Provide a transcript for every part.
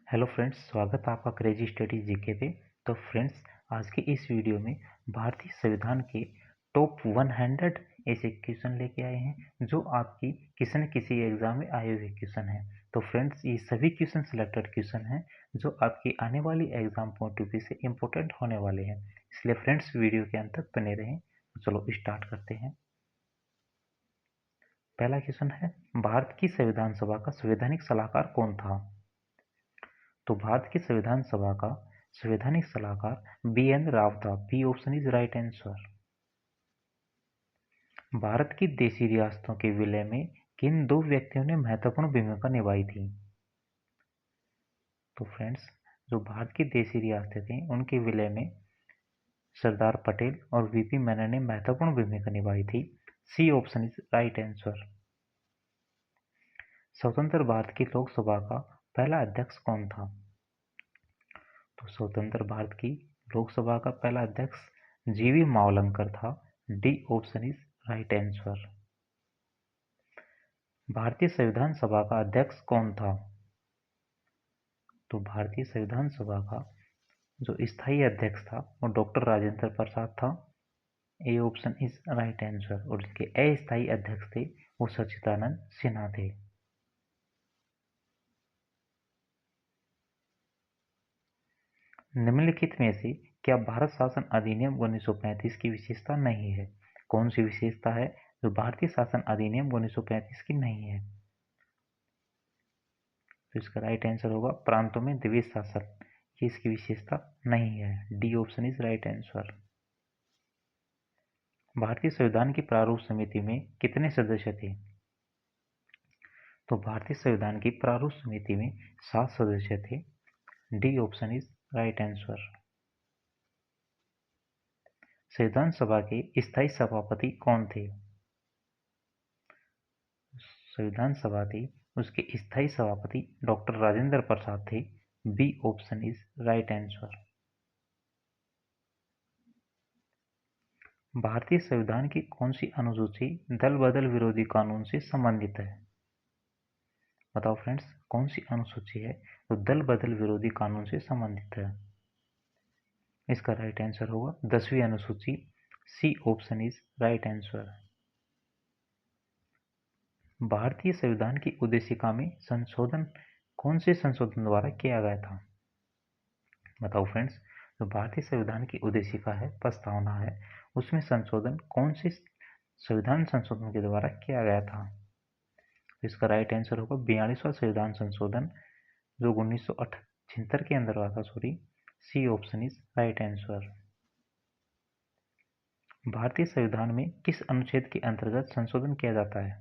Hello friends, स्वागत है आपका क्रेजी स्टडी जीके पे। तो फ्रेंड्स, आज की इस वीडियो में भारतीय संविधान के टॉप 100 ऐसे क्वेश्चन लेके आए हैं जो आपकी किसी न किसी एग्जाम में आए हुए क्वेश्चन हैं। तो फ्रेंड्स, ये सभी क्वेश्चन सिलेक्टेड क्वेश्चन हैं जो आपकी आने वाली एग्जाम पॉइंट ऑफ व्यू से इम्पोर्टेंट होने वाले हैं। इसलिए फ्रेंड्स, वीडियो के अंत तक बने रहें। तो चलो स्टार्ट करते हैं। पहला क्वेश्चन है, भारत की संविधान सभा का संवैधानिक सलाहकार कौन था? तो भारत की संविधान सभा का संवैधानिक सलाहकार बी.एन. राव था। B option is right answer. Bharat की देशी रियासतों के विलय में किन दो व्यक्तियों ने महत्वपूर्ण भूमिका निभाई थी? तो फ्रेंड्स, जो भारत की देशी रियासतें थी उनके विलय में सरदार पटेल और वीपी मेनन ने महत्वपूर्ण भूमिका निभाई थी। C option is right answer. स्वतंत्र भारत की लोकसभा का पहला अध्यक्ष कौन था? तो स्वतंत्र भारत की लोकसभा का पहला अध्यक्ष जीवी मावलंकर था। D option is right answer. भारतीय संविधान सभा का अध्यक्ष कौन था? तो भारतीय संविधान सभा का जो स्थायी अध्यक्ष था वो डॉक्टर राजेंद्र प्रसाद था। A option is right answer. और इसके अस्थायी अध्यक्ष थे वो सच्चिदानंद सिन्हा थे। निम्नलिखित में से क्या भारत शासन अधिनियम 1935 की विशेषता नहीं है? कौन सी विशेषता है जो भारतीय शासन अधिनियम 1935 की नहीं है? तो इसका राइट आंसर होगा प्रांतों में द्विज शासन। ये इसकी विशेषता नहीं है। D option is right answer. भारतीय संविधान की प्रारूप समिति में कितने सदस्य थे? तो भारतीय संविधान की प्रारूप समिति में 7 सदस्य थे। D option is right answer. संविधान सभा के स्थायी सभापति कौन थे? संविधान सभा थी उसके स्थायी सभापति डॉक्टर राजेंद्र प्रसाद थे। B option is right answer. भारतीय संविधान की कौन सी अनुसूची दल बदल विरोधी कानून से संबंधित है? बताओ फ्रेंड्स, कौन सी अनुसूची है जो दल बदल विरोधी कानून से संबंधित है? इसका राइट आंसर होगा 10वीं अनुसूची। C option is right answer. भारतीय संविधान की उद्देशिका में संशोधन कौन से संशोधन द्वारा किया गया था? बताओ फ्रेंड्स, जो भारतीय संविधान की उद्देशिका है, प्रस्तावना है, उसमें संशोधन कौन से संविधान संशोधन के द्वारा किया गया था? इसका राइट आंसर होगा 42वां संविधान संशोधन जो 1976 के अंदर हुआ था। C option is right answer. भारतीय संविधान में किस अनुच्छेद के अंतर्गत संशोधन किया जाता है?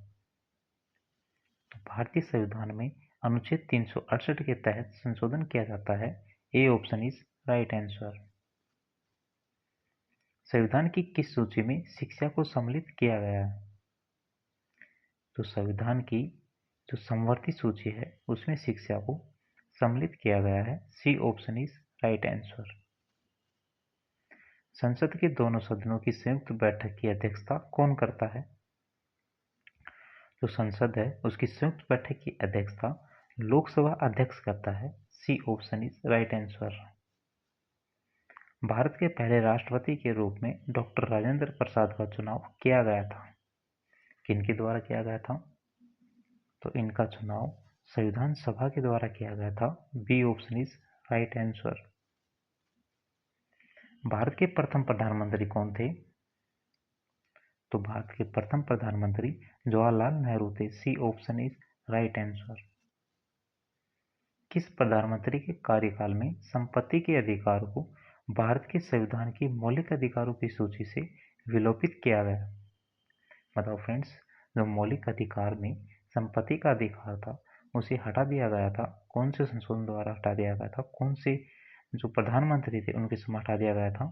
तो भारतीय संविधान में अनुच्छेद 368 के तहत संशोधन किया जाता है। A option is right answer. संविधान की किस सूची में शिक्षा को सम्मिलित किया गया है? तो संविधान की जो समवर्ती सूची है उसमें शिक्षा को सम्मिलित किया गया है। C option is right answer. संसद के दोनों सदनों की संयुक्त बैठक की अध्यक्षता कौन करता है? जो संसद है उसकी संयुक्त बैठक की अध्यक्षता लोकसभा अध्यक्ष करता है। C option is right answer. Bharat के पहले राष्ट्रपति के रूप में डॉक्टर राजेंद्र प्रसाद का चुनाव किया गया था। किनके द्वारा किया गया था? तो इनका चुनाव संविधान सभा के द्वारा किया गया था। B option is right answer. Bharat के प्रथम प्रधानमंत्री कौन थे? तो भारत के प्रथम प्रधानमंत्री जवाहरलाल नेहरू थे। C option is right answer. किस प्रधानमंत्री के कार्यकाल में संपत्ति के अधिकार को भारत के संविधान के मौलिक अधिकारों की सूची से विलोपित किया गया? बताओ फ्रेंड्स, जो मौलिक अधिकार में संपत्ति का अधिकार था उसे हटा दिया गया था। कौन से संशोधन द्वारा हटा दिया गया था? कौन से जो प्रधानमंत्री थे उनके समय हटा दिया गया था?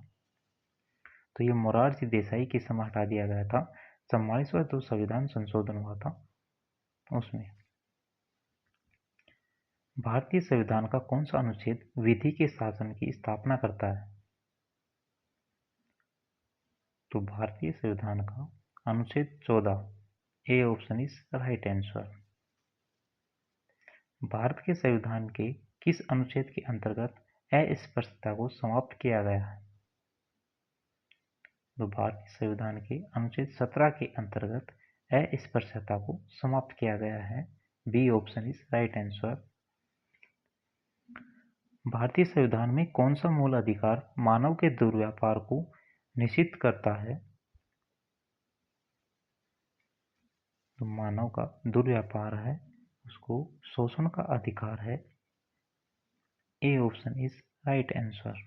तो ये मोरारजी देसाई के समय हटा दिया गया था। 44वां जो संविधान संशोधन हुआ था उसमें। भारतीय संविधान का कौन सा अनुच्छेद विधि के शासन की स्थापना करता है? तो भारतीय संविधान का अनुच्छेद 14। A option is right answer. Bharat के संविधान के किस अनुच्छेद के अंतर्गत अस्पृश्यता को समाप्त किया गया है? तो भारतीय संविधान के अनुच्छेद 17 के अंतर्गत अस्पृश्यता को समाप्त किया गया है। B option is right answer. भारतीय संविधान में कौन सा मूल अधिकार मानव के दुर्व्यापार को निषिद्ध करता है? तो मानव का दुर्व्यापार है, उसको शोषण का अधिकार है। A option is right answer.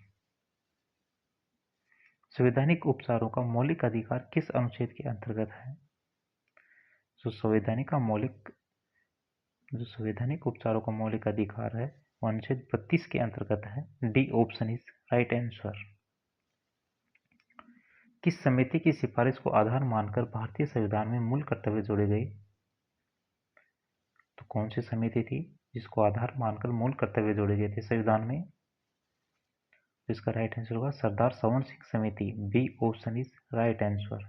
संवैधानिक उपचारों का मौलिक अधिकार किस अनुच्छेद के अंतर्गत है? जो संवैधानिक उपचारों का मौलिक अधिकार है वो अनुच्छेद 32 के अंतर्गत है। D option is right answer. किस समिति की सिफारिश को आधार मानकर भारतीय संविधान में मूल कर्तव्य जोड़े गए? तो कौन सी समिति थी जिसको आधार मानकर मूल कर्तव्य जोड़े गए थे संविधान में? तो इसका राइट आंसर होगा सरदार सवर्ण सिंह समिति। B option is right answer.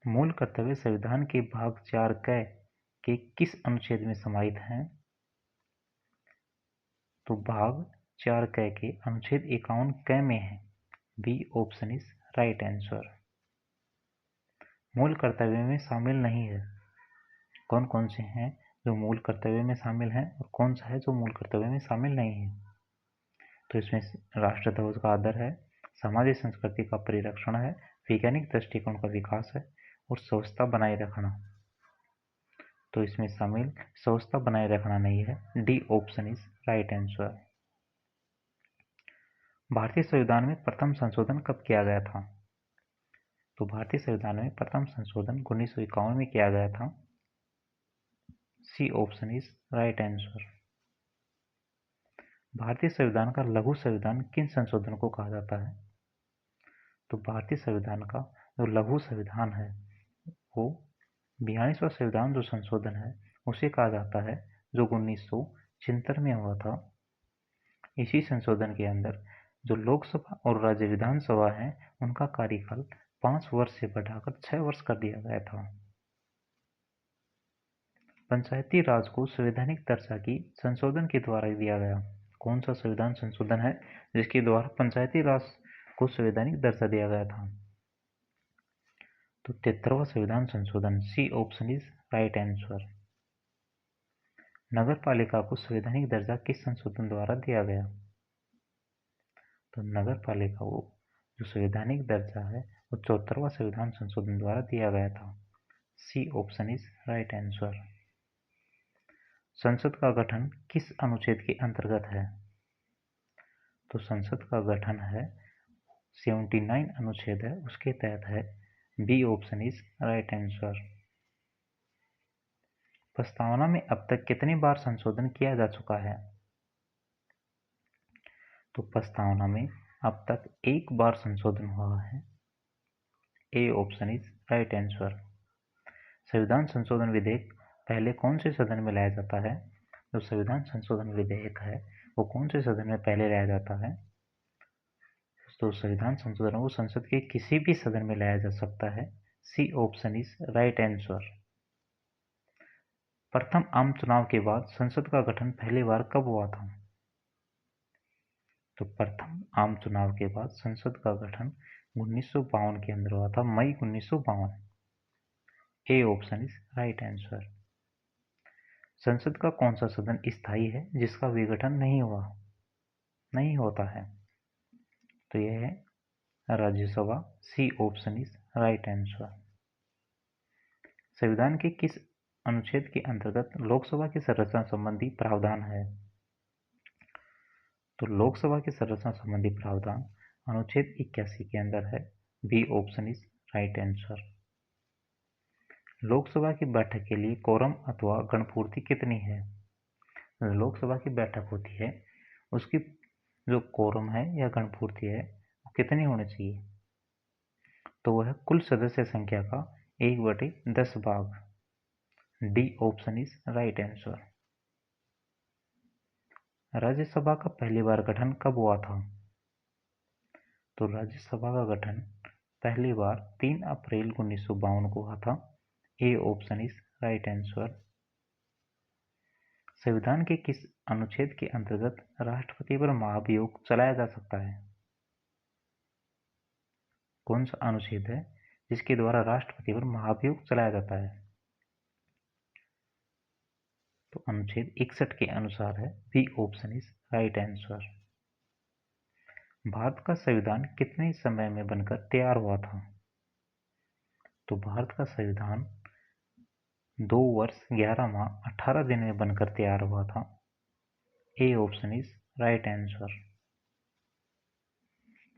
मूल कर्तव्य संविधान के भाग 4 क के किस अनुच्छेद में समाहित हैं? तो भाग 4 क के अनुच्छेद 51 क में है। B option is right answer. मूल कर्तव्य में शामिल नहीं है। कौन कौन से हैं जो मूल कर्तव्य में शामिल हैं और कौन सा है जो मूल कर्तव्य में शामिल नहीं है? तो इसमें राष्ट्रध्वज का आदर है, सामाजिक संस्कृति का परिरक्षण है, वैज्ञानिक दृष्टिकोण का विकास है और स्वच्छता बनाए रखना। तो इसमें शामिल स्वच्छता बनाए रखना नहीं है। D option is right answer. भारतीय संविधान में प्रथम संशोधन कब किया गया था? तो भारतीय संविधान में प्रथम संशोधन 1951 में किया गया था। C option is right answer. भारतीय संविधान का लघु संविधान किन संशोधन को कहा जाता है? तो भारतीय संविधान का जो लघु संविधान है वो 42वां संविधान जो संशोधन है उसे कहा जाता है, जो 1976 में हुआ था। इसी संशोधन के अंदर जो लोकसभा और राज्य विधानसभा है उनका कार्यकाल 5 वर्ष से बढ़ाकर 6 वर्ष कर दिया गया था। पंचायती राज को संवैधानिक दर्जा की संशोधन के द्वारा दिया गया। कौन सा संविधान संशोधन है जिसके द्वारा पंचायती राज को संवैधानिक दर्जा दिया गया था? तो 73वां संविधान संशोधन। C option is right answer. नगर पालिका को संवैधानिक दर्जा किस संशोधन द्वारा दिया गया? तो नगर पालिका को जो संवैधानिक दर्जा है वो 74वां संविधान संशोधन द्वारा दिया गया था। C option is right answer. संसद का गठन किस अनुच्छेद के अंतर्गत है? तो संसद का गठन है 79 अनुच्छेद है उसके तहत है। B option is right answer. प्रस्तावना में अब तक कितनी बार संशोधन किया जा चुका है? तो प्रस्तावना में अब तक एक बार संशोधन हुआ है। A option is right answer. संविधान संशोधन विधेयक पहले कौन से सदन में लाया जाता है? जो संविधान संशोधन विधेयक है वो कौन से सदन में पहले लाया जाता है? तो संविधान संशोधन वो संसद के किसी भी सदन में लाया जा सकता है। C option is right answer. प्रथम आम चुनाव के बाद संसद का गठन पहली बार कब हुआ था? तो प्रथम आम चुनाव के बाद संसद का गठन 1952 के अंदर हुआ था, मई 1952। A option is right answer. संसद का कौन सा सदन स्थायी है जिसका विघटन नहीं होता है? तो यह है Rajya Sabha. C option is right answer. संविधान के किस अनुच्छेद के अंतर्गत लोकसभा की संरचना संबंधी प्रावधान है? तो लोकसभा की संरचना संबंधी प्रावधान अनुच्छेद 81 के अंदर है। B option is right answer. Lok Sabha की बैठक के लिए कोरम अथवा गणपूर्ति कितनी है? लोकसभा की बैठक होती है उसकी जो कोरम है या गणपूर्ति है वो कितनी होनी चाहिए? तो वह कुल सदस्य संख्या का 1/10 भाग। D option is right answer. Rajya Sabha का पहली बार गठन कब हुआ था? तो राज्यसभा का गठन पहली बार 3 अप्रैल 1952 को हुआ था। A option is right answer. संविधान के किस अनुच्छेद के अंतर्गत राष्ट्रपति पर महाभियोग चलाया जा सकता है? कौन सा अनुच्छेद है जिसके द्वारा राष्ट्रपति पर महाभियोग चलाया जाता है? तो अनुच्छेद 61 के अनुसार है। B option is right answer. Bharat का संविधान कितने समय में बनकर तैयार हुआ था? तो भारत का संविधान 2 वर्ष 11 माह 18 दिन में बनकर तैयार हुआ था। A option is right answer.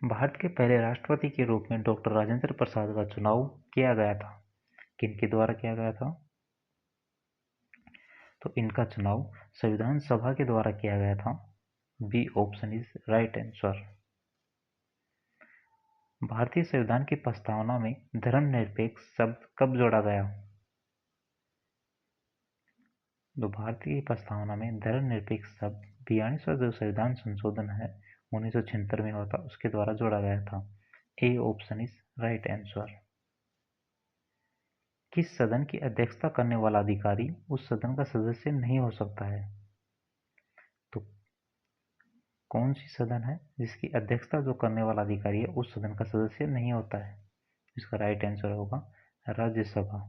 Bharat के पहले राष्ट्रपति के रूप में डॉक्टर राजेंद्र प्रसाद का चुनाव किया गया था। किनके द्वारा किया गया था? तो इनका चुनाव संविधान सभा के द्वारा किया गया था। B option is right answer. भारतीय संविधान की प्रस्तावना में धर्मनिरपेक्ष शब्द कब जोड़ा गया? तो भारतीय प्रस्तावना में धर्मनिरपेक्ष शब्द 42वां जो संविधान संशोधन है 1976 में हुआ था उसके द्वारा जोड़ा गया था। A option is right answer. किस सदन की अध्यक्षता करने वाला अधिकारी उस सदन का सदस्य नहीं हो सकता है? तो कौन सी सदन है जिसकी अध्यक्षता जो करने वाला अधिकारी है उस सदन का सदस्य नहीं होता है? इसका राइट आंसर होगा राज्यसभा।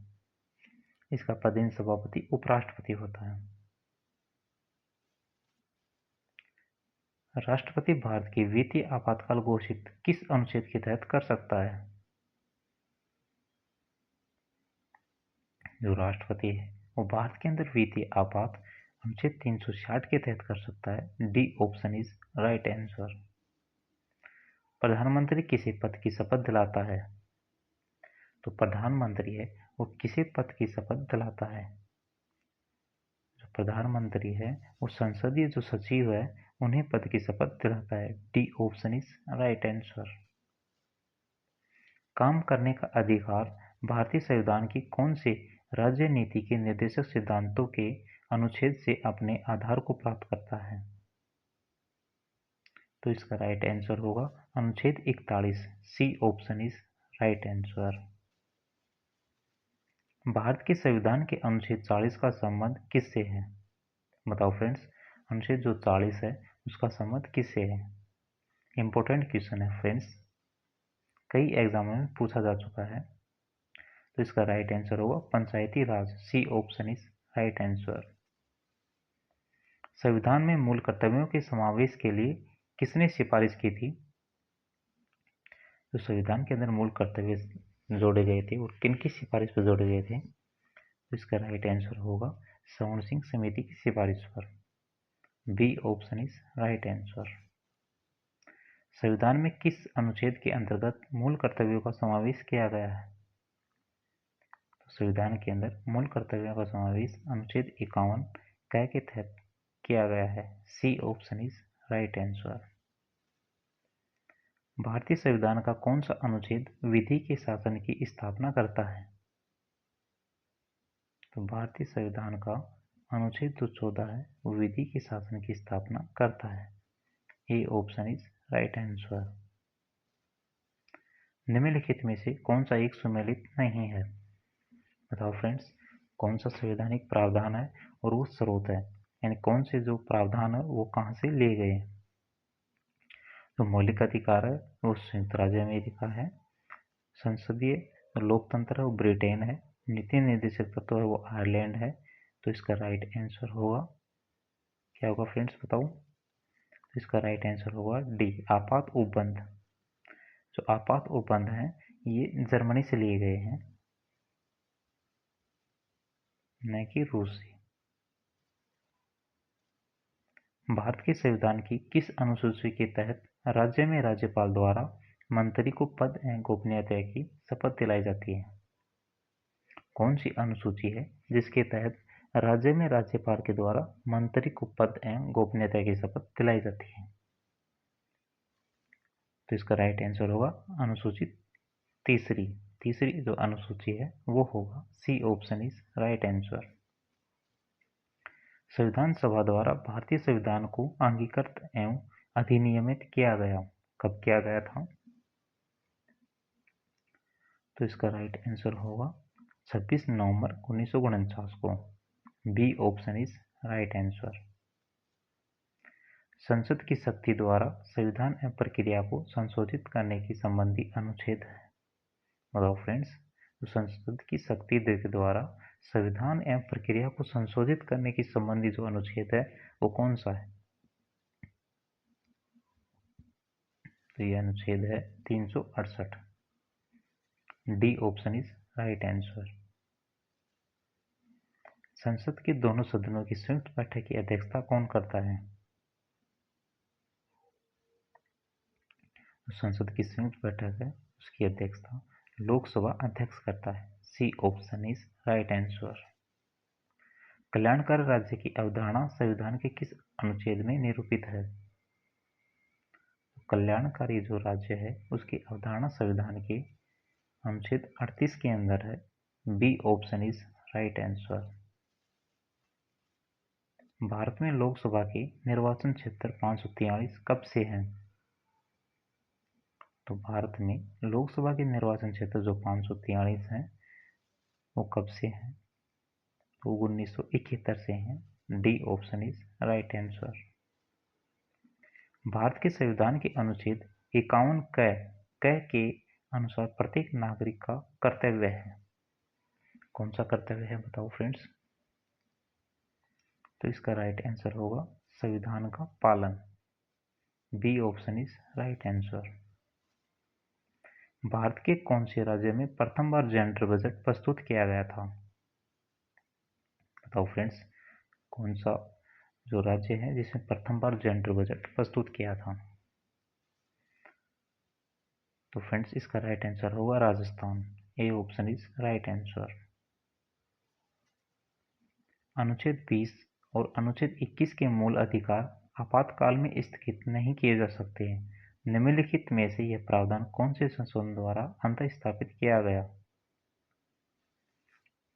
इसका पदेन सभापति उपराष्ट्रपति होता है। राष्ट्रपति भारत की वित्तीय आपातकाल घोषित किस अनुच्छेद के तहत कर सकता है? जो राष्ट्रपति है वो भारत के अंदर वित्तीय आपात अनुच्छेद 360 के तहत कर सकता है। D option is right answer. प्रधानमंत्री किसे पद की शपथ दिलाता है? तो प्रधानमंत्री है वो किसे पद की शपथ दिलाता है? जो प्रधानमंत्री है वो संसदीय जो सचिव है उन्हें पद की शपथ दिलाता है। D option is right answer. काम करने का अधिकार भारतीय संविधान की कौन से राज्य नीति के निर्देशक सिद्धांतों के अनुच्छेद से अपने आधार को प्राप्त करता है? तो इसका राइट आंसर होगा अनुच्छेद 41। C option is right answer. Bharat के संविधान के अनुच्छेद 40 का संबंध किससे है? बताओ फ्रेंड्स, अनुच्छेद जो 40 है उसका संबंध किससे है? इंपॉर्टेंट क्वेश्चन है फ्रेंड्स, कई एग्जामों में पूछा जा चुका है। तो इसका राइट आंसर होगा Panchayati Raj. C option is right answer. संविधान में मूल कर्तव्यों के समावेश के लिए किसने सिफारिश की थी? तो संविधान के अंदर मूल कर्तव्य जोड़े गए थे और किन की सिफारिश पर जोड़े गए थे? तो इसका राइट आंसर होगा सवर्ण सिंह समिति की सिफारिश पर। B option is right answer. संविधान में किस अनुच्छेद के अंतर्गत मूल कर्तव्यों का समावेश किया गया है? तो संविधान के अंदर मूल कर्तव्यों का समावेश अनुच्छेद 51 क के तहत किया गया है। C option is right answer. भारतीय संविधान का कौन सा अनुच्छेद विधि के शासन की स्थापना करता है? तो भारतीय संविधान का अनुच्छेद जो 14 है वो विधि के शासन की स्थापना करता है। A option is right answer. निम्नलिखित में से कौन सा एक सुमेलित नहीं है? बताओ फ्रेंड्स, कौन सा संवैधानिक प्रावधान है और वो स्रोत है, यानी कौन से जो प्रावधान है वो कहाँ से लिए गए हैं? तो मौलिक अधिकार है वो संयुक्त राज्य अमेरिका है, संसदीय लोकतंत्र है वो ब्रिटेन है, नीति निर्देशक तत्व है वो आयरलैंड है। तो इसका राइट आंसर होगा क्या होगा फ्रेंड्स बताओ? तो इसका राइट आंसर होगा डी आपात उपबंध। जो आपात उपबंध हैं ये जर्मनी से लिए गए हैं, न कि रूस से। भारत के संविधान की किस अनुसूची के तहत राज्य में राज्यपाल द्वारा मंत्री को पद एवं गोपनीयता की शपथ दिलाई जाती है? कौन सी अनुसूची है जिसके तहत राज्य में राज्यपाल के द्वारा मंत्री को पद एवं गोपनीयता की शपथ दिलाई जाती है? तो इसका राइट आंसर होगा अनुसूची तीसरी जो अनुसूची है वो होगा। C option is right answer. संविधान सभा द्वारा भारतीय संविधान को अंगीकृत एवं अधिनियमित किया गया कब किया गया था? तो इसका राइट आंसर होगा 26 नवंबर 1949 को। B option is right answer. संसद की शक्ति द्वारा संविधान एवं प्रक्रिया को संशोधित करने की संबंधी अनुच्छेद है। बताओ फ्रेंड्स, तो संसद की शक्ति के द्वारा संविधान एवं प्रक्रिया को संशोधित करने की संबंधी जो अनुच्छेद है वो कौन सा है? तो ये अनुच्छेद है 368। D option is right answer. संसद के दोनों सदनों की संयुक्त बैठक की अध्यक्षता कौन करता है? संसद की संयुक्त बैठक है उसकी अध्यक्षता लोकसभा अध्यक्ष करता है। C option is right answer. कल्याणकारी राज्य की अवधारणा संविधान के किस अनुच्छेद में निरूपित है? कल्याणकारी जो राज्य है उसकी अवधारणा संविधान के अनुच्छेद 38 के अंदर है। B option is right answer. Bharat में लोकसभा के निर्वाचन क्षेत्र 543 कब से हैं? तो भारत में लोकसभा के निर्वाचन क्षेत्र जो 543 हैं वो कब से हैं? तो 1971 से हैं। D option is right answer. Bharat के संविधान के अनुच्छेद 51 क के अनुसार प्रत्येक नागरिक का कर्तव्य है। कौन सा कर्तव्य है बताओ फ्रेंड्स? तो इसका राइट आंसर होगा संविधान का पालन। B option is right answer. Bharat के कौन से राज्य में प्रथम बार जेंडर बजट प्रस्तुत किया गया था? बताओ फ्रेंड्स, कौन सा जो राज्य है जिसमें प्रथम बार जेंडर बजट प्रस्तुत किया था? तो फ्रेंड्स इसका राइट आंसर होगा Rajasthan. A option is right answer. अनुच्छेद 20 और अनुच्छेद 21 के मूल अधिकार आपातकाल में स्थगित नहीं किए जा सकते हैं। निम्नलिखित में से यह प्रावधान कौन से संशोधन द्वारा अंतः स्थापित किया गया?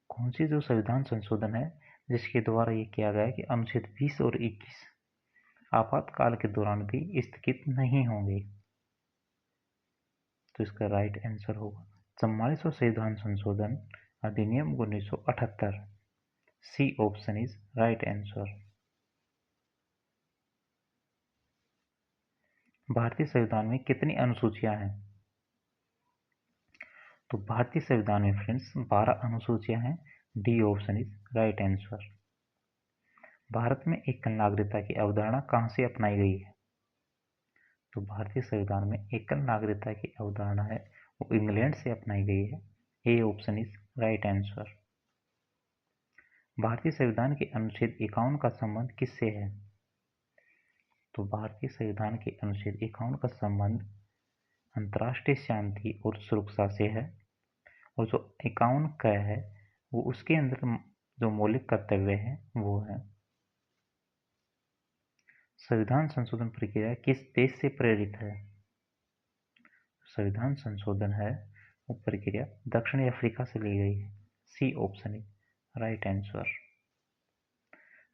कौन सी जो संविधान संशोधन है जिसके द्वारा ये किया गया कि अनुच्छेद 20 और 21 आपातकाल के दौरान भी स्थगित नहीं होंगे? तो इसका राइट आंसर होगा 44वां संविधान संशोधन अधिनियम 1978। C option is right answer. भारतीय संविधान में कितनी अनुसूचियां हैं? तो भारतीय संविधान में फ्रेंड्स 12 अनुसूचियां हैं। D option is right answer. Bharat में एकल नागरिकता की अवधारणा कहां से अपनाई गई है? तो भारतीय संविधान में एकल नागरिकता की अवधारणा है वो इंग्लैंड से अपनाई गई है। A option is right answer. भारतीय संविधान के अनुच्छेद 51 का संबंध किससे है? तो भारतीय संविधान के अनुच्छेद 51 का संबंध अंतर्राष्ट्रीय शांति और सुरक्षा से है। और जो 51 क है वो उसके अंदर जो मौलिक कर्तव्य है वो है संविधान संशोधन प्रक्रिया किस देश से प्रेरित है? संविधान संशोधन है वो प्रक्रिया दक्षिणी अफ्रीका से ली गई है। C option is right answer.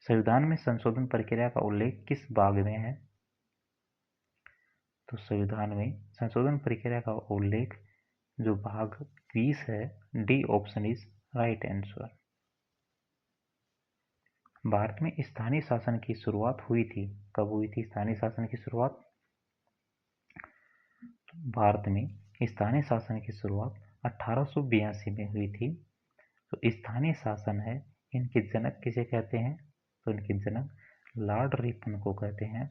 संविधान में संशोधन प्रक्रिया का उल्लेख किस भाग में है? तो संविधान में संशोधन प्रक्रिया का उल्लेख जो भाग 20 है। D option is right answer. Bharat में स्थानीय शासन की शुरुआत हुई थी, कब हुई थी स्थानीय शासन की शुरुआत? भारत में स्थानीय शासन की शुरुआत 1882 में हुई थी। तो स्थानीय शासन है इनके जनक किसे कहते हैं? तो इनके जनक लॉर्ड रिपन को कहते हैं।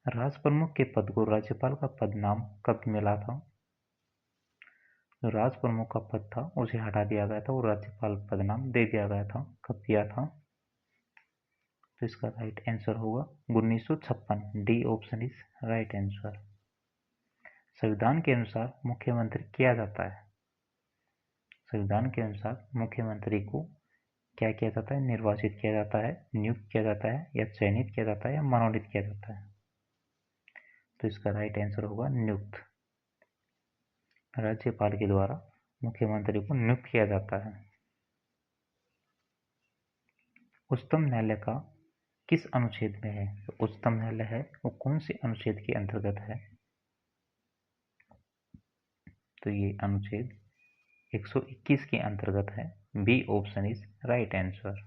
राज प्रमुख के पद को राज्यपाल का पद नाम कब मिला था? जो राज प्रमुख का पद था उसे हटा दिया गया था और राज्यपाल पद नाम दे दिया गया था। कब दिया था? तो इसका राइट आंसर होगा 1956। D option is right answer. संविधान के अनुसार मुख्यमंत्री किया जाता है। संविधान के अनुसार मुख्यमंत्री को क्या किया जाता है? निर्वाचित किया जाता है, नियुक्त किया जाता है, या चयनित किया जाता है, या मनोनीत किया जाता है? तो इसका राइट आंसर होगा नियुक्त। राज्यपाल के द्वारा मुख्यमंत्री को नियुक्त किया जाता है। उच्चतम न्यायालय का किस अनुच्छेद में है? तो उच्चतम न्यायालय है वो कौन से अनुच्छेद के अंतर्गत है? तो ये अनुच्छेद 121 के अंतर्गत है। B option is right answer.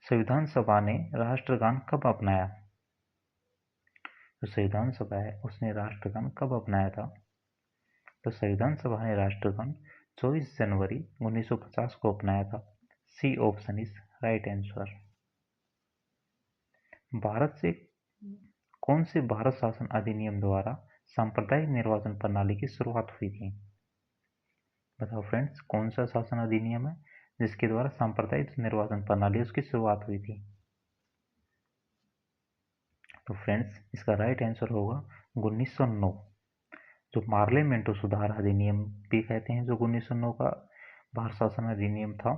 संविधान सभा ने राष्ट्रगान कब अपनाया? तो संविधान सभा है उसने राष्ट्रगान कब अपनाया था? तो संविधान सभा ने राष्ट्रगान 24 जनवरी 1950 को अपनाया था। C option is right answer. Bharat से कौन से भारत शासन अधिनियम द्वारा सांप्रदायिक निर्वाचन प्रणाली की शुरुआत हुई थी? बताओ फ्रेंड्स, कौन सा शासन अधिनियम है जिसके द्वारा सांप्रदायिक निर्वाचन प्रणाली उसकी शुरुआत हुई थी? तो फ्रेंड्स, इसका राइट आंसर होगा 1909, जो पार्लियामेंटो सुधार अधिनियम भी कहते हैं, जो 1909 का भारत शासन अधिनियम था।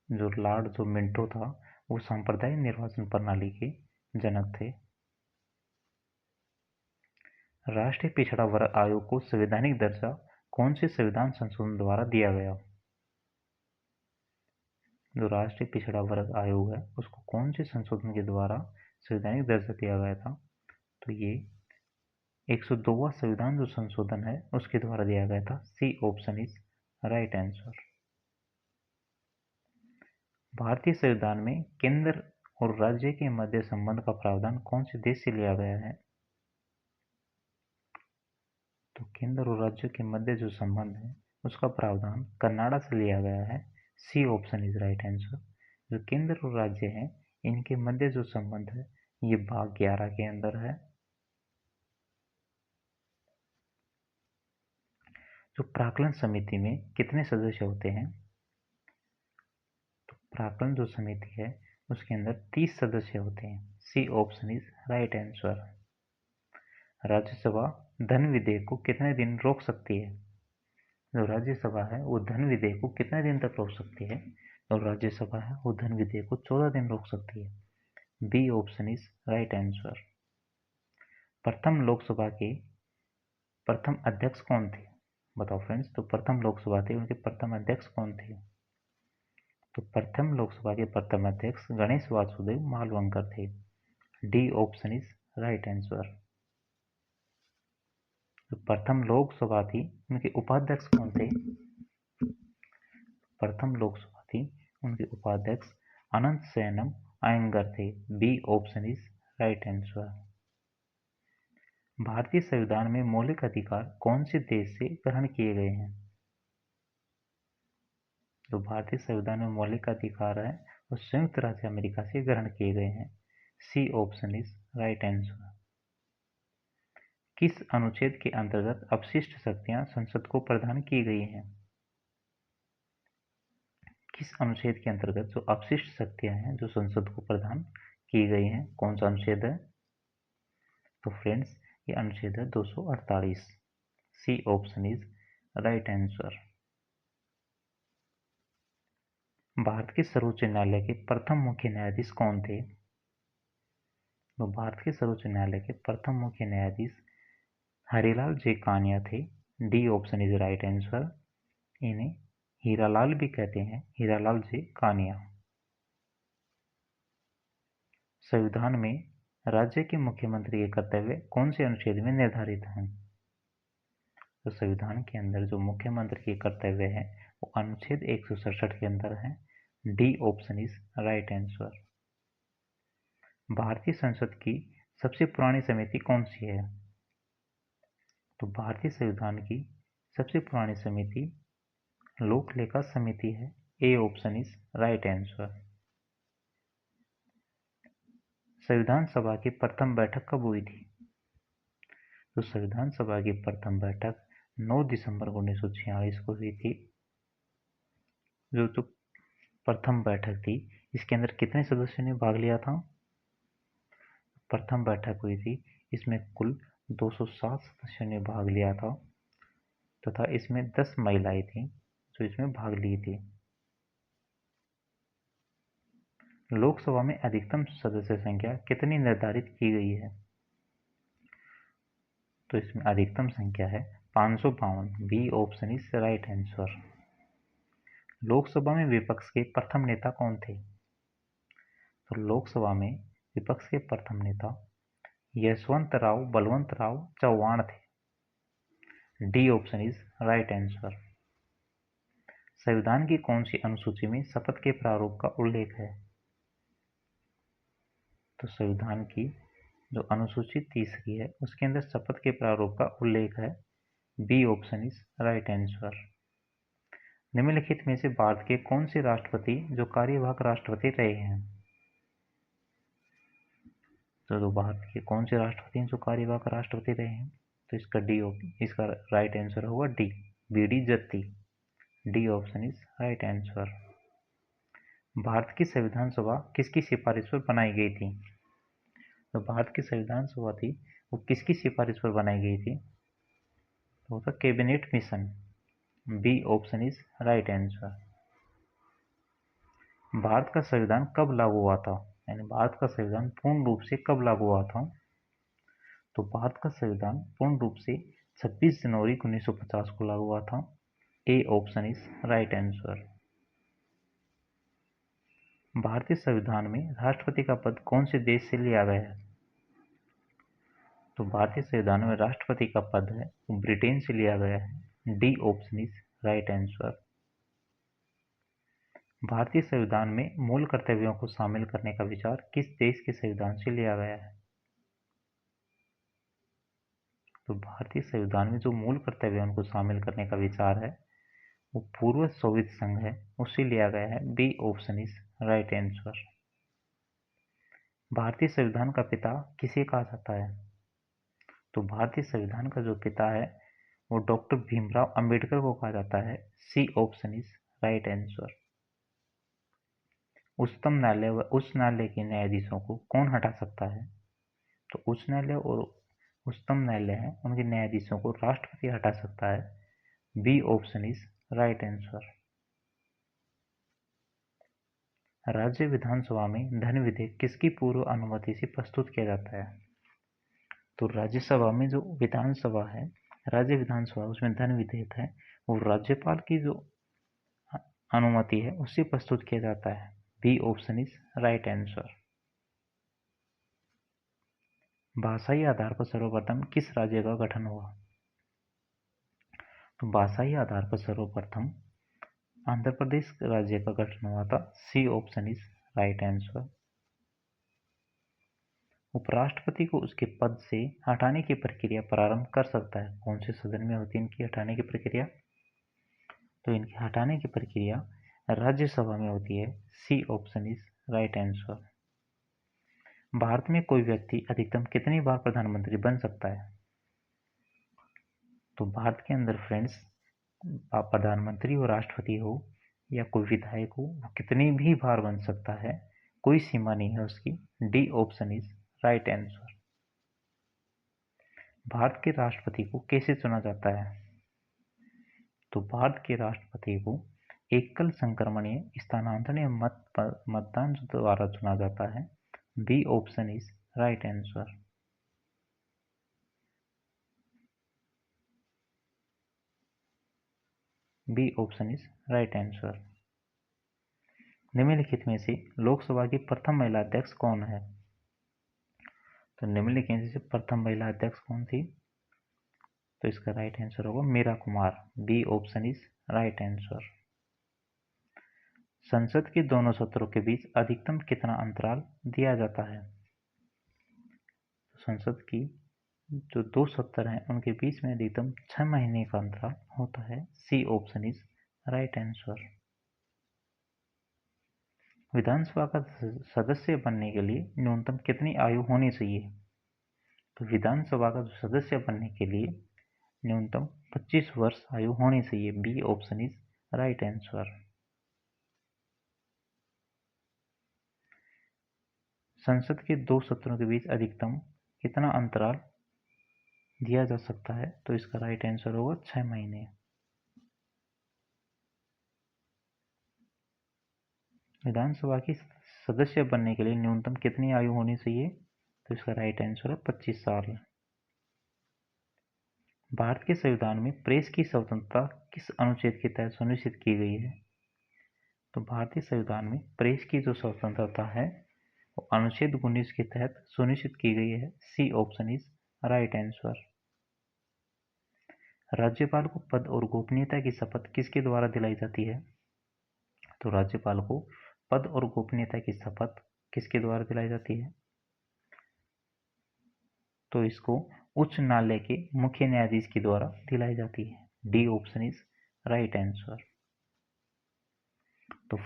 जो लॉर्ड जो मिंटो था वो सांप्रदायिक निर्वाचन प्रणाली के जनक थे। राष्ट्रीय पिछड़ा वर्ग आयोग को संवैधानिक दर्जा कौन से संविधान संशोधन द्वारा दिया गया? जो राष्ट्रीय पिछड़ा वर्ग आयोग है उसको कौन से संशोधन के द्वारा संवैधानिक दर्जा दिया गया था? तो ये 102वां संविधान जो संशोधन है उसके द्वारा दिया गया था। C option is right answer. भारतीय संविधान में केंद्र और राज्य के मध्य संबंध का प्रावधान कौन से देश से लिया गया है? तो केंद्र और राज्य के मध्य जो संबंध है उसका प्रावधान कनाडा से लिया गया है। C option is right answer. जो केंद्र और राज्य है इनके मध्य जो संबंध है ये भाग 11 के अंदर है। जो प्राक्कलन समिति में कितने सदस्य होते हैं? तो प्राक्कलन जो समिति है उसके अंदर 30 सदस्य होते हैं। C option is right answer. Rajya Sabha धन विधेयक को कितने दिन रोक सकती है? जो राज्यसभा है वो धन विधेयक को कितने दिन तक रोक सकती है? और राज्यसभा है वो धन विधेयक को 14 दिन रोक सकती है। B option is right answer. प्रथम लोकसभा के प्रथम अध्यक्ष कौन थे? बताओ फ्रेंड्स, तो प्रथम लोकसभा थे उनके प्रथम अध्यक्ष कौन थे? तो प्रथम लोकसभा के प्रथम अध्यक्ष गणेश वासुदेव मालवंकर थे। D option is right answer. जो प्रथम लोकसभा थी उनके उपाध्यक्ष कौन थे? प्रथम लोकसभा थी उनके उपाध्यक्ष अनंत शयनम अयंगर थे। B option is right answer. भारतीय संविधान में मौलिक अधिकार कौन से देश से ग्रहण किए गए हैं? जो भारतीय संविधान में मौलिक अधिकार है वो संयुक्त राज्य अमेरिका से ग्रहण किए गए हैं। C option is right answer. किस अनुच्छेद के अंतर्गत अपशिष्ट शक्तियां संसद को प्रदान की गई हैं? किस अनुच्छेद के अंतर्गत जो अपशिष्ट शक्तियां हैं जो संसद को प्रदान की गई हैं, कौन सा अनुच्छेद है? तो फ्रेंड्स, ये अनुच्छेद है 248। C option is right answer. Bharat के सर्वोच्च न्यायालय के प्रथम मुख्य न्यायाधीश कौन थे? तो भारत के सर्वोच्च न्यायालय के प्रथम मुख्य न्यायाधीश हरिलाल जे कानिया थे। D option is right answer. इन्हें हीरालाल भी कहते हैं, हीरालाल जे कानिया। संविधान में राज्य के मुख्यमंत्री के कर्तव्य कौन से अनुच्छेद में निर्धारित हैं? तो संविधान के अंदर जो मुख्यमंत्री के कर्तव्य है वो अनुच्छेद 167 के अंदर है। D option is right answer. भारतीय संसद की सबसे पुरानी समिति कौन सी है? तो भारतीय संविधान की सबसे पुरानी समिति लोक लेखा समिति है। A option is right answer. संविधान सभा की प्रथम बैठक कब हुई थी? तो संविधान सभा की प्रथम बैठक 9 दिसंबर 1946 को हुई थी। जो प्रथम बैठक थी इसके अंदर कितने सदस्यों ने भाग लिया था? प्रथम बैठक हुई थी, इसमें कुल 207 सदस्यों ने भाग लिया था तथा इसमें 10 महिलाएं थीं जो इसमें भाग ली थी। लोकसभा में अधिकतम सदस्य संख्या कितनी निर्धारित की गई है? तो इसमें अधिकतम संख्या है 552। B option is right answer. Lok Sabha में विपक्ष के प्रथम नेता कौन थे? तो लोकसभा में विपक्ष के प्रथम नेता यशवंतराव बलवंतराव चव्हाण थे। D option is right answer. संविधान की कौन सी अनुसूची में शपथ के प्रारूप का उल्लेख है? तो संविधान की जो अनुसूची तीसरी है उसके अंदर शपथ के प्रारूप का उल्लेख है। B option is right answer. निम्नलिखित में से भारत के कौन से राष्ट्रपति जो कार्यवाहक राष्ट्रपति रहे हैं? तो भारत के कौन से राष्ट्रपति जो कार्यवाहक राष्ट्रपति रहे हैं? तो इसका राइट आंसर होगा D, B D. Jatti. D option is right answer. Bharat की संविधान सभा किसकी सिफारिश पर बनाई गई थी? तो भारत की संविधान सभा थी वो किसकी सिफारिश पर बनाई गई थी? तो था cabinet mission. B option is right answer. Bharat का संविधान कब लागू हुआ था? यानी भारत का संविधान पूर्ण रूप से कब लागू हुआ था? तो भारत का संविधान पूर्ण रूप से 26 जनवरी 1950 को लागू हुआ था। A option is right answer. भारतीय संविधान में राष्ट्रपति का पद कौन से देश से लिया गया है? तो भारतीय संविधान में राष्ट्रपति का पद है वो ब्रिटेन से लिया गया है। D option is right answer. भारतीय संविधान में मूल कर्तव्यों को शामिल करने का विचार किस देश के संविधान से लिया गया है? तो भारतीय संविधान में जो मूल कर्तव्यों को शामिल करने का विचार है वो पूर्व सोवियत संघ है उससे लिया गया है। B option is right answer. भारतीय संविधान का पिता किसे कहा जाता है? तो भारतीय संविधान का जो पिता है वो डॉक्टर भीमराव अंबेडकर को कहा जाता है। C option is right answer. उच्चतम न्यायालय व उच्च न्यायालय के न्यायाधीशों को कौन हटा सकता है? तो उच्च न्यायालय और उच्चतम न्यायालय है उनके न्यायाधीशों को राष्ट्रपति हटा सकता है। B option is right answer. राज्य विधानसभा में धन विधेयक किसकी पूर्व अनुमति से प्रस्तुत किया जाता है? तो राज्यसभा में जो विधानसभा है, राज्य विधानसभा, उसमें धन विधेयक है वो राज्यपाल की जो अनुमति है उससे प्रस्तुत किया जाता है। B option is right answer. भाषाई आधार पर सर्वप्रथम किस राज्य का गठन हुआ? तो भाषाई आधार पर सर्वप्रथम आंध्र प्रदेश राज्य का गठन हुआ था। C option is right answer. उपराष्ट्रपति को उसके पद से हटाने की प्रक्रिया प्रारंभ कर सकता है कौन से सदन में होती है इनकी हटाने की प्रक्रिया? तो इनकी हटाने की प्रक्रिया राज्यसभा में होती है। C option is right answer. Bharat में कोई व्यक्ति अधिकतम कितनी बार प्रधानमंत्री बन सकता है? तो भारत के अंदर फ्रेंड्स प्रधानमंत्री हो, राष्ट्रपति हो या कोई विधायक हो, वो कितनी भी बार बन सकता है, कोई सीमा नहीं है उसकी। D option is right answer. Bharat के राष्ट्रपति को कैसे चुना जाता है? तो भारत के राष्ट्रपति को एकल संक्रमणीय स्थानांतरणीय मतदान द्वारा चुना जाता है। B option is right answer. B option is right answer. निम्नलिखित में से लोकसभा की प्रथम महिला अध्यक्ष कौन है? तो निम्नलिखित में से प्रथम महिला अध्यक्ष कौन थी? तो इसका राइट आंसर होगा Meera Kumar. B option is right answer. संसद के दोनों सत्रों के बीच अधिकतम कितना अंतराल दिया जाता है? संसद की जो दो सत्र हैं उनके बीच में अधिकतम 6 महीने का अंतराल होता है। C option is right answer. विधानसभा का सदस्य बनने के लिए न्यूनतम कितनी आयु होनी चाहिए? तो विधानसभा का सदस्य बनने के लिए न्यूनतम 25 वर्ष आयु होनी चाहिए। B option is right answer. संसद के दो सत्रों के बीच अधिकतम कितना अंतराल दिया जा सकता है? तो इसका राइट आंसर होगा 6 महीने। विधानसभा की सदस्य बनने के लिए न्यूनतम कितनी आयु होनी चाहिए? तो इसका राइट आंसर है 25 साल। भारत के संविधान में प्रेस की स्वतंत्रता किस अनुच्छेद के तहत सुनिश्चित की गई है? तो भारतीय संविधान में प्रेस की जो स्वतंत्रता है वो अनुच्छेद 19 के तहत सुनिश्चित की गई है। C option is right answer. राज्यपाल को पद और गोपनीयता की शपथ किसके द्वारा दिलाई जाती है? तो राज्यपाल को पद और गोपनीयता की शपथ किसके द्वारा दिलाई जाती है? तो इसको उच्च न्यायालय के मुख्य न्यायाधीश के द्वारा दिलाई जाती है। D option is right answer. तो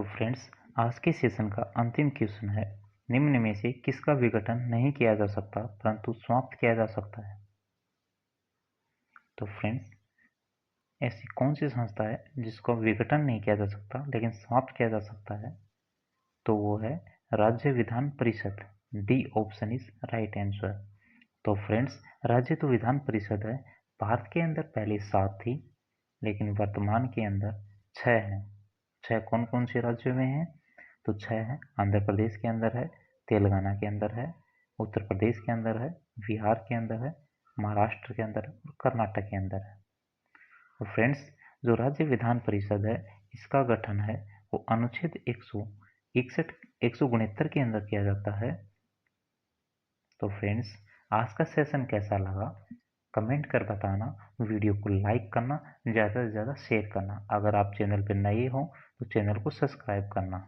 फ्रेंड्स आज के सेशन का अंतिम क्वेश्चन है, निम्न में से किसका विघटन नहीं किया जा सकता परंतु समाप्त किया जा सकता है? तो फ्रेंड्स ऐसी कौन सी संस्था है जिसको विघटन नहीं किया जा सकता लेकिन समाप्त किया जा सकता है? तो वो है राज्य Vidhan Parishad. D option is right answer. तो फ्रेंड्स राज्य तो विधान परिषद है, भारत के अंदर पहले 7 थी लेकिन वर्तमान के अंदर 6 हैं। 6 कौन कौन से राज्यों में हैं? तो 6 हैं, आंध्र प्रदेश के अंदर है, तेलंगाना के अंदर है, उत्तर प्रदेश के अंदर है, बिहार के अंदर है, महाराष्ट्र के अंदर है और कर्नाटक के अंदर है। तो फ्रेंड्स जो राज्य विधान परिषद है इसका गठन है वो अनुच्छेद 161 169 के अंदर किया जाता है। तो फ्रेंड्स आज का सेशन कैसा लगा कमेंट कर बताना, वीडियो को लाइक करना, ज़्यादा से ज़्यादा शेयर करना। अगर आप चैनल पर नए हो तो चैनल को सब्सक्राइब करना।